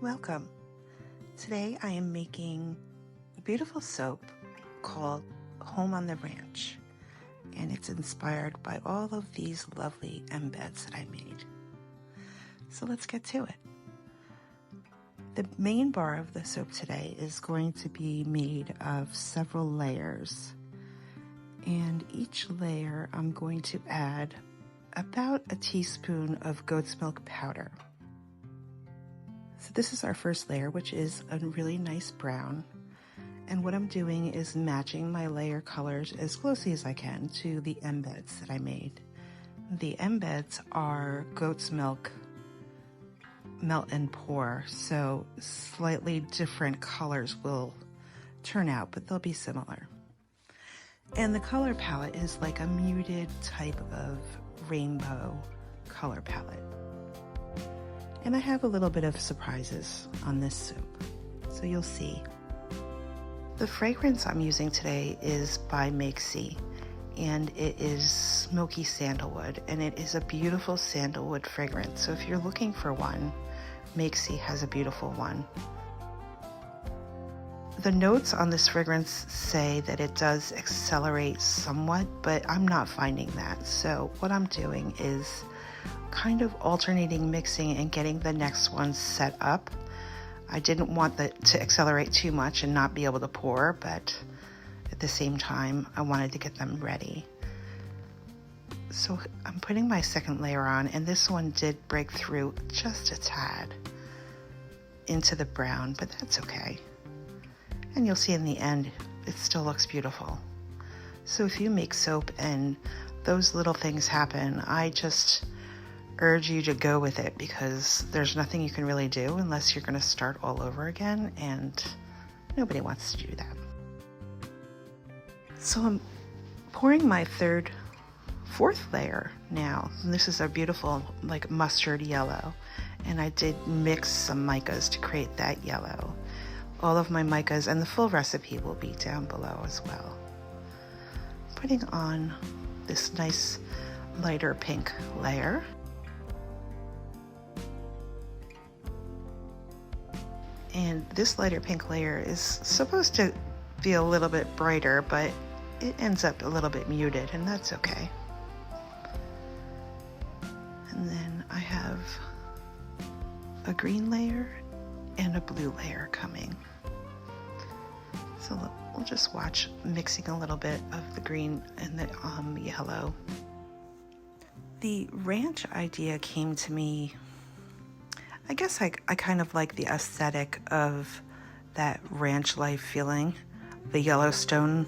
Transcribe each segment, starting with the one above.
Welcome. Today I am making a beautiful soap called Home on the Ranch, and it's inspired by all of these lovely embeds that I made. So let's get to it. The main bar of the soap today is going to be made of several layers, and each layer I'm going to add about a teaspoon of goat's milk powder. So this is our first layer, which is a really nice brown. And what I'm doing is matching my layer colors as closely as I can to the embeds that I made. The embeds are goat's milk melt and pour, so slightly different colors will turn out, but they'll be similar. And the color palette is like a muted type of rainbow color palette. And I have a little bit of surprises on this soup, so you'll see. The fragrance I'm using today is by Makesy, and it is smoky sandalwood, and it is a beautiful sandalwood fragrance. So if you're looking for one, Makesy has a beautiful one. The notes on this fragrance say that it does accelerate somewhat, but I'm not finding that. So what I'm doing is kind of alternating mixing and getting the next one set up. I didn't want that to accelerate too much and not be able to pour, but at the same time, I wanted to get them ready. So I'm putting my second layer on, and this one did break through just a tad into the brown, but that's okay. And you'll see in the end, it still looks beautiful. So if you make soap and those little things happen, I just urge you to go with it, because there's nothing you can really do unless you're going to start all over again, and nobody wants to do that. So I'm pouring my fourth layer now. And this is a beautiful like mustard yellow, and I did mix some micas to create that yellow. All of my micas and the full recipe will be down below as well. Putting on this nice lighter pink layer. And this lighter pink layer is supposed to be a little bit brighter, but it ends up a little bit muted, and that's okay. And then I have a green layer and a blue layer coming. So we'll just watch mixing a little bit of the green and the yellow. The ranch idea came to me, I guess I kind of like the aesthetic of that ranch life feeling, the Yellowstone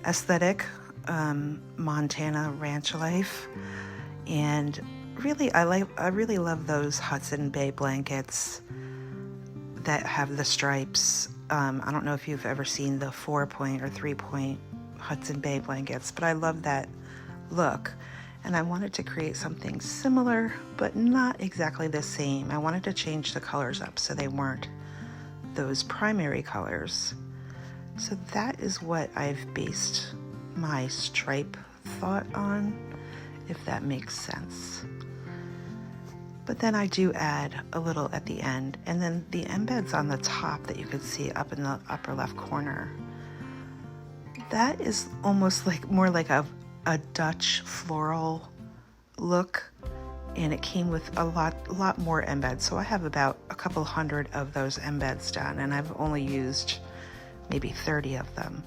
aesthetic, Montana ranch life. And really, I really love those Hudson Bay blankets that have the stripes. I don't know if you've ever seen the 4-point or 3-point Hudson Bay blankets, but I love that look. And I wanted to create something similar, but not exactly the same. I wanted to change the colors up so they weren't those primary colors. So that is what I've based my stripe thought on, if that makes sense. But then I do add a little at the end, and then the embeds on the top that you can see up in the upper left corner. That is almost like more like a Dutch floral look, and it came with a lot more embeds. So I have about a couple hundred of those embeds done, and I've only used maybe 30 of them.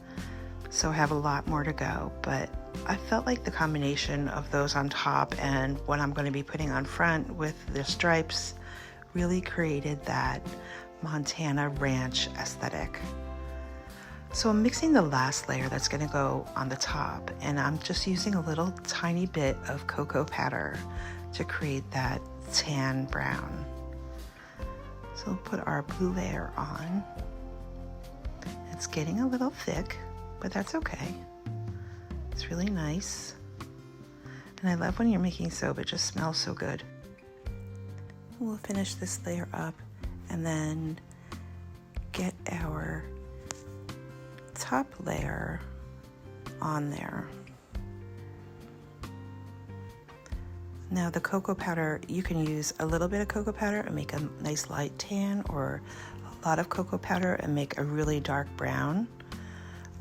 So I have a lot more to go, but I felt like the combination of those on top and what I'm going to be putting on front with the stripes really created that Montana ranch aesthetic. So I'm mixing the last layer that's going to go on the top, and I'm just using a little tiny bit of cocoa powder to create that tan brown. So we'll put our blue layer on. It's getting a little thick, but that's okay. It's really nice. And I love when you're making soap, it just smells so good. We'll finish this layer up and then get our top layer on there. Now the cocoa powder, you can use a little bit of cocoa powder and make a nice light tan, or a lot of cocoa powder and make a really dark brown.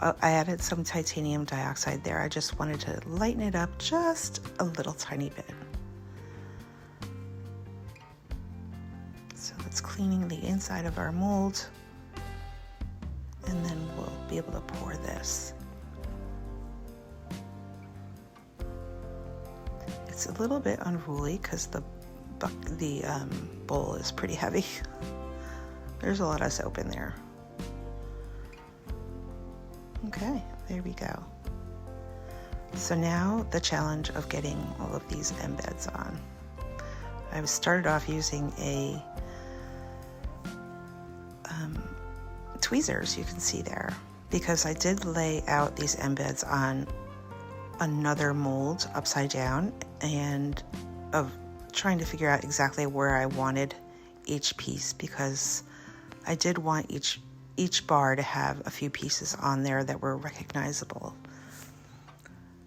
I added some titanium dioxide there. I just wanted to lighten it up just a little tiny bit. So that's cleaning the inside of our mold, and then we'll be able to pour this. It's a little bit unruly because the bowl is pretty heavy. There's a lot of soap in there. Okay, there we go. So now the challenge of getting all of these embeds on. I started off using a tweezers, you can see there, because I did lay out these embeds on another mold upside down, and of trying to figure out exactly where I wanted each piece, because I did want each bar to have a few pieces on there that were recognizable.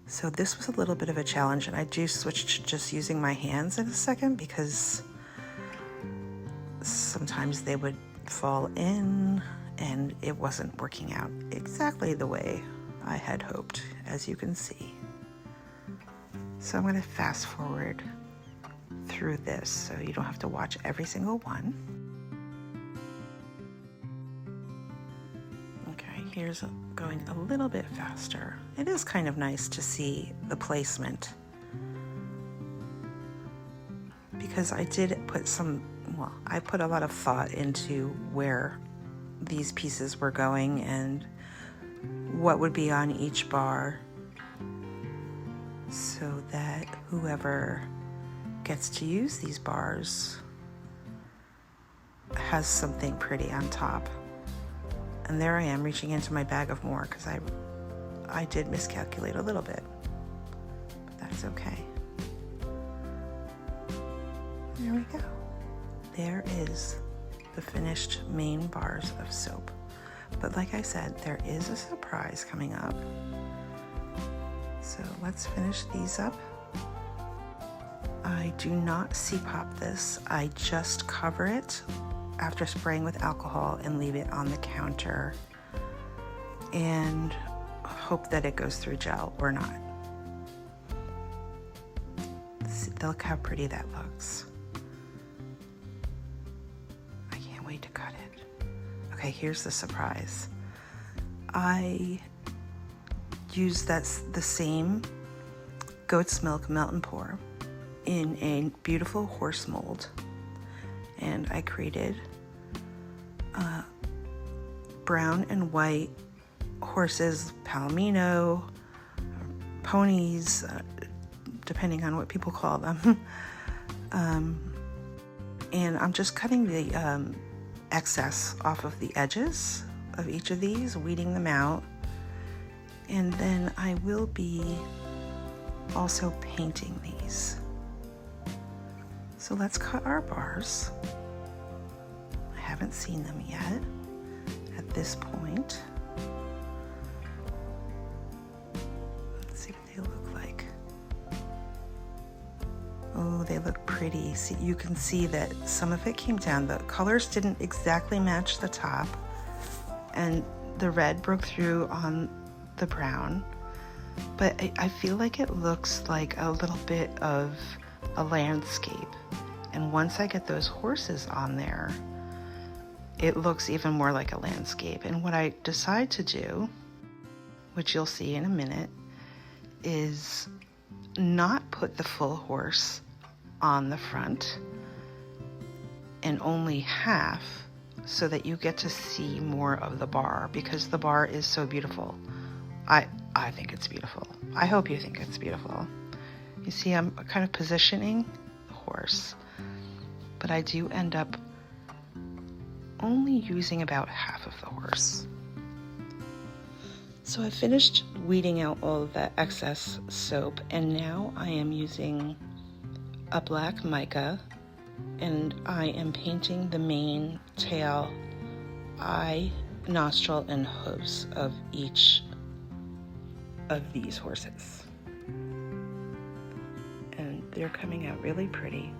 So this was a little bit of a challenge, and I do switch to just using my hands in a second because sometimes they would fall in and it wasn't working out exactly the way I had hoped, as you can see. So I'm going to fast forward through this so you don't have to watch every single one. Okay, here's going a little bit faster. It is kind of nice to see the placement, because I did put I put a lot of thought into where these pieces were going and what would be on each bar, so that whoever gets to use these bars has something pretty on top. And there I am reaching into my bag of more because I did miscalculate a little bit, but that's okay. There we go. There is the finished main bars of soap. But like I said, there is a surprise coming up. So let's finish these up. I do not CPOP this. I just cover it after spraying with alcohol and leave it on the counter and hope that it goes through gel or not. See, look how pretty that looks. I can't wait to cut it. Okay, here's the surprise. I used the same goat's milk melt and pour in a beautiful horse mold, and I created brown and white horses, palomino, ponies, depending on what people call them. And I'm just cutting the excess off of the edges of each of these, weeding them out, and then I will be also painting these. So let's cut our bars. I haven't seen them yet at this point. Let's see what they look like. Oh, they look pretty. See, you can see that some of it came down. The colors didn't exactly match the top, and the red broke through on the brown, but I feel like it looks like a little bit of a landscape. And once I get those horses on there, it looks even more like a landscape. And what I decide to do, which you'll see in a minute, is not put the full horse on the front and only half, so that you get to see more of the bar, because the bar is so beautiful. I think it's beautiful. I hope you think it's beautiful. You see, I'm kind of positioning the horse, but I do end up only using about half of the horse. So I finished weeding out all of that excess soap, and now I am using a black mica, and I am painting the mane, tail, eye, nostril, and hooves of each of these horses. And They're coming out really pretty.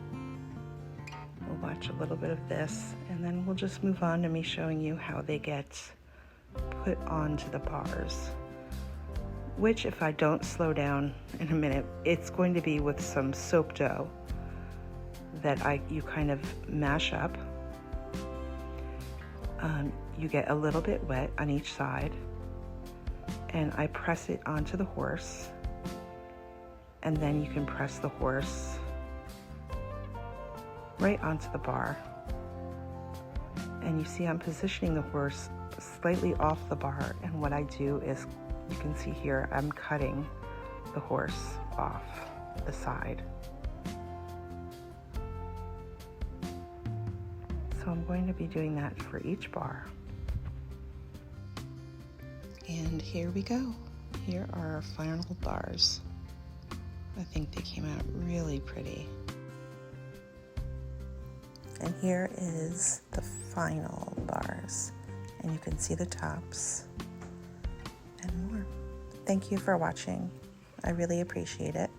We'll watch a little bit of this, and then we'll just move on to me showing you how they get put onto the bars, which, if I don't slow down in a minute, it's going to be with some soap dough that you kind of mash up. You get a little bit wet on each side, and I press it onto the horse, and then you can press the horse right onto the bar. And you see I'm positioning the horse slightly off the bar, and what I do is, you can see here, I'm cutting the horse off the side. So I'm going to be doing that for each bar. And here we go. Here are our final bars. I think they came out really pretty. And here is the final bars. And you can see the tops and more. Thank you for watching. I really appreciate it.